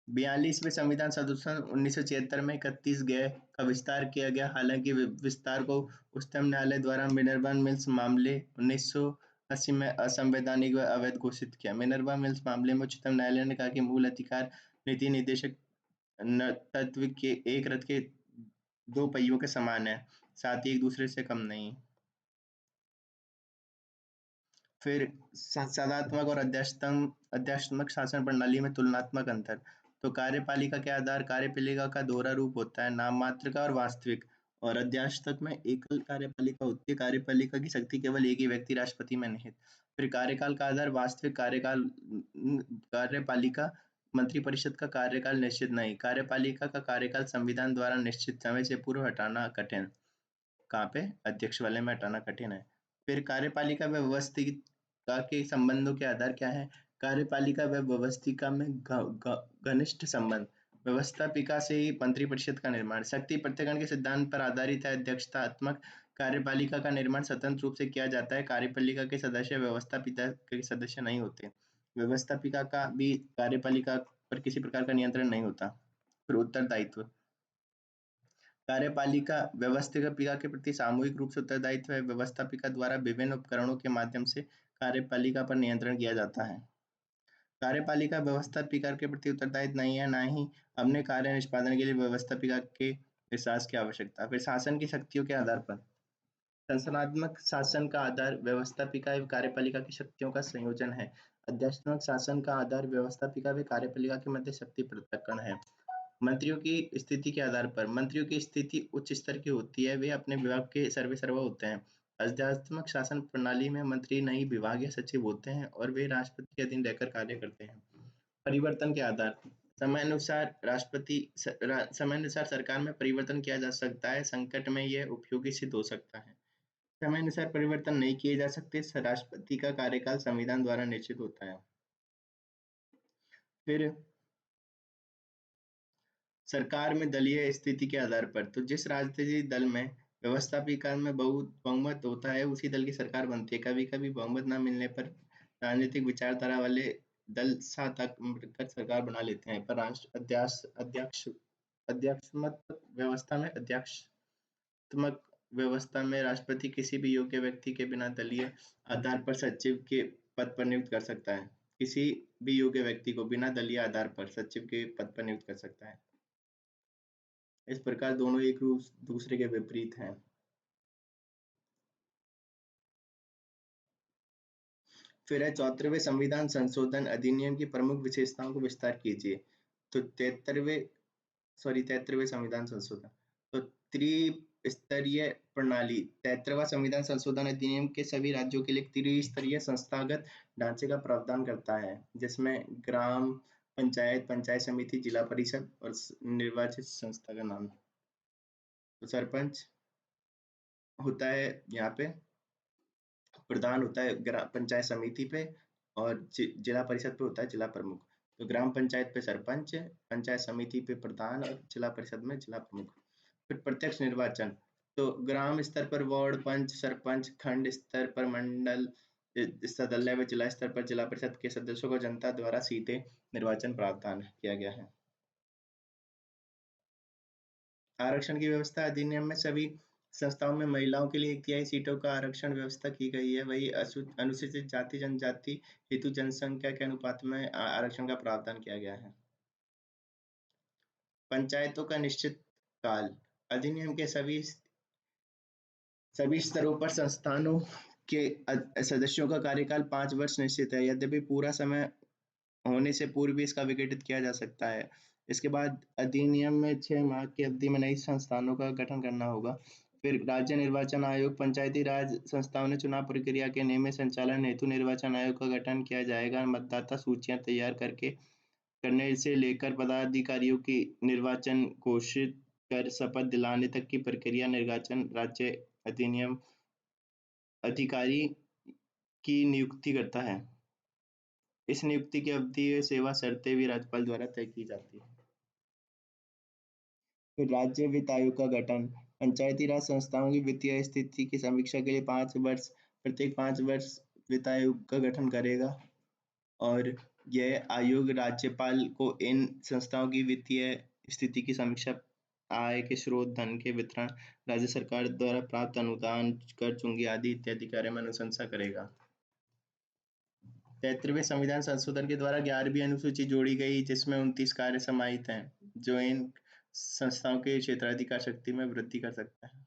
42वें संविधान संशोधन 1976 में 31 गै का विस्तार किया गया। हालांकि विस्तार को उच्चतम न्यायालय द्वारा मिनर्वा मिल्स मामले 1980 में असंवैधानिक व अवैध घोषित किया। मिनर्वा मिल्स मामले में उच्चतम न्यायालय ने कहा कि मूल अधिकार नीति निर्देशक तत्व के एक रथ के दो पहियों के समान है, साथ ही एक दूसरे से कम नहीं। फिर संस्थात्मक और अध्यात्मक शासन प्रणाली में तुलनात्मक अंतर। तो कार्यपालिका के आधार कार्यपालिका का दोहरा रूप होता है, नाम मात्र का और वास्तविक। और अध्यात्मक में एकल कार्यपालिका होती है। कार्यपालिका की शक्ति केवल एक ही व्यक्ति राष्ट्रपति में निहित। फिर कार्यकाल का आधार वास्तविक कार्यपालिका मंत्रिपरिषद का कार्यकाल निश्चित नहीं। कार्यपालिका का कार्यकाल संविधान द्वारा निश्चित समय से पूर्व हटाना कठिन। कहाँ पे? अध्यक्ष वाले में हटाना कठिन है। फिर कार्यपालिका में व्यवस्थित के संबंधों के आधार क्या है? कार्यपालिका व व्यवस्थिका में घनिष्ठ संबंध। व्यवस्थापिका से ही मंत्रिपरिषद का निर्माण। शक्ति पृथक्करण के सिद्धांत पर आधारित है। अध्यक्षतात्मक कार्यपालिका का निर्माण स्वतंत्र रूप से किया जाता है। कार्यपालिका के सदस्य व्यवस्थापिका के सदस्य नहीं होते। व्यवस्थापिका का भी कार्यपालिका पर किसी प्रकार का नियंत्रण नहीं होता। फिर उत्तरदायित्व। कार्यपालिका व्यवस्थापिका के प्रति सामूहिक रूप से उत्तरदायित्व है। व्यवस्थापिका द्वारा विभिन्न उपकरणों के माध्यम से कार्यपालिका पर नियंत्रण किया जाता है। कार्यपालिका व्यवस्थापिका के प्रति उत्तरदायित्व नहीं है, ना ही अपने कार्य निष्पादन के लिए व्यवस्थापिका के विश्वास की आवश्यकता। फिर शासन की शक्तियों के आधार पर। संस्थात्मक शासन का आधार व्यवस्थापिका एवं कार्यपालिका की शक्तियों का संयोजन है। अध्यक्षात्मक शासन का आधार व्यवस्थापिका व कार्यपालिका के मध्य शक्ति पृथक्करण है। मंत्रियों की स्थिति के आधार पर। मंत्रियों की स्थिति उच्च स्तर की होती है, वे अपने विभाग के सर्वेसर्वा होते हैं। अध्यात्मक शासन प्रणाली में मंत्री नई विभागीय सचिव होते हैं और वे राष्ट्रपति के अधीन रहकर कार्य करते हैं। परिवर्तन के आधार। समयानुसार सरकार में परिवर्तन किया जा सकता है। संकट में यह उपयोगी सिद्ध हो सकता है। समयानुसार परिवर्तन नहीं किए जा सकते। राष्ट्रपति का कार्यकाल संविधान द्वारा निश्चित होता है। फिर सरकार में दलीय स्थिति के आधार पर। तो जिस राजनीतिक दल में व्यवस्थापिका में बहुमत होता है, उसी दल की सरकार बनती है। कभी कभी बहुमत न मिलने पर राजनीतिक विचारधारा वाले दल साथ मिलकर सरकार बना लेते हैं। पर राष्ट्र अध्यक्षात्मक व्यवस्था में राष्ट्रपति किसी भी योग्य व्यक्ति के बिना दलीय आधार पर सचिव के पद पर नियुक्त कर सकता है। किसी भी योग्य व्यक्ति को बिना दलीय आधार पर सचिव के पद पर नियुक्त कर सकता है। इस प्रकार दोनों एक दूसरे के विपरीत हैं। फिर है 74वें संविधान संशोधन अधिनियम की प्रमुख विशेषताओं को विस्तार कीजिए। तो 73वें संविधान संशोधन। तो त्रिस्तरीय प्रणाली। 73वां संविधान संशोधन अधिनियम के सभी राज्यों के लिए त्रिस्तरीय संस्थागत ढांचे का प्रावधान करता है, जिसमें ग्राम पंचायत, पंचायत समिति, जिला परिषद और निर्वाचित संस्था का नाम। तो सरपंच होता है यहाँ पे, प्रधान होता है पंचायत समिति पे, और जिला परिषद पे होता है जिला प्रमुख। तो ग्राम पंचायत पे सरपंच, पंचायत समिति पे प्रधान और जिला परिषद में जिला प्रमुख। फिर प्रत्यक्ष निर्वाचन। तो ग्राम स्तर पर वार्ड पंच, सरपंच, खंड स्तर पर मंडल सदस्य व जिला स्तर पर जिला परिषद के सदस्यों को जनता द्वारा सीधे निर्वाचन प्रावधान किया गया है। आरक्षण की व्यवस्था। अधिनियम में सभी संस्थाओं में महिलाओं के लिए 1/3 सीटों का आरक्षण व्यवस्था की गई है। वही अनुसूचित जाति जनजाति हेतु जनसंख्या के अनुपात में आरक्षण का प्रावधान किया गया है। पंचायतों का निश्चित काल। अधिनियम के सभी स्तरों पर संस्थानों के सदस्यों का कार्यकाल 5 वर्ष निश्चित है। यद्यपि पूरा समय होने से पूर्व भी इसका विघटित किया जा सकता है। इसके बाद अधिनियम में 6 माह की अवधि में नई संस्थानों का गठन करना होगा। फिर राज्य निर्वाचन आयोग। पंचायती राज संस्थाओं ने चुनाव प्रक्रिया के नियमित संचालन हेतु निर्वाचन आयोग का गठन किया जाएगा। मतदाता सूचियां तैयार करने से लेकर पदाधिकारियों की निर्वाचन घोषित कर शपथ दिलाने तक की प्रक्रिया निर्वाचन राज्य अधिनियम अधिकारी की नियुक्ति करता है। इस नियुक्ति की अवधि व सेवा शर्तें भी राज्यपाल द्वारा तय की जाती है। फिर राज्य वित्त आयोग का गठन। पंचायती राज संस्थाओं की वित्तीय स्थिति की समीक्षा के लिए प्रत्येक 5 वर्ष वित्त आयोग का गठन करेगा, और यह आयोग राज्यपाल को इन संस्थाओं की वित्तीय स्थिति की समीक्षा, आय के स्रोत, धन के वितरण, राज्य सरकार द्वारा प्राप्त अनुदान, कर चुंगी आदि इत्यादि कार्य में अनुशंसा करेगा। 73वें संविधान संशोधन के द्वारा 11वीं अनुसूची जोड़ी गई, जिसमें 29 कार्य समाहित हैं जो इन संस्थाओं के क्षेत्राधिकार शक्ति में वृद्धि कर सकता है।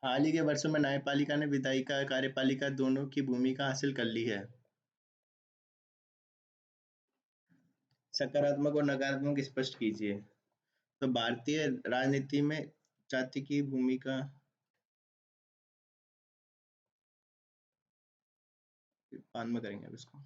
हाल ही के वर्षों में न्यायपालिका ने विधायिका कार्यपालिका दोनों की भूमिका हासिल कर ली है। सकारात्मक और नकारात्मक स्पष्ट कीजिए। तो भारतीय राजनीति में जाति की भूमिका बाद में करेंगे अब इसको।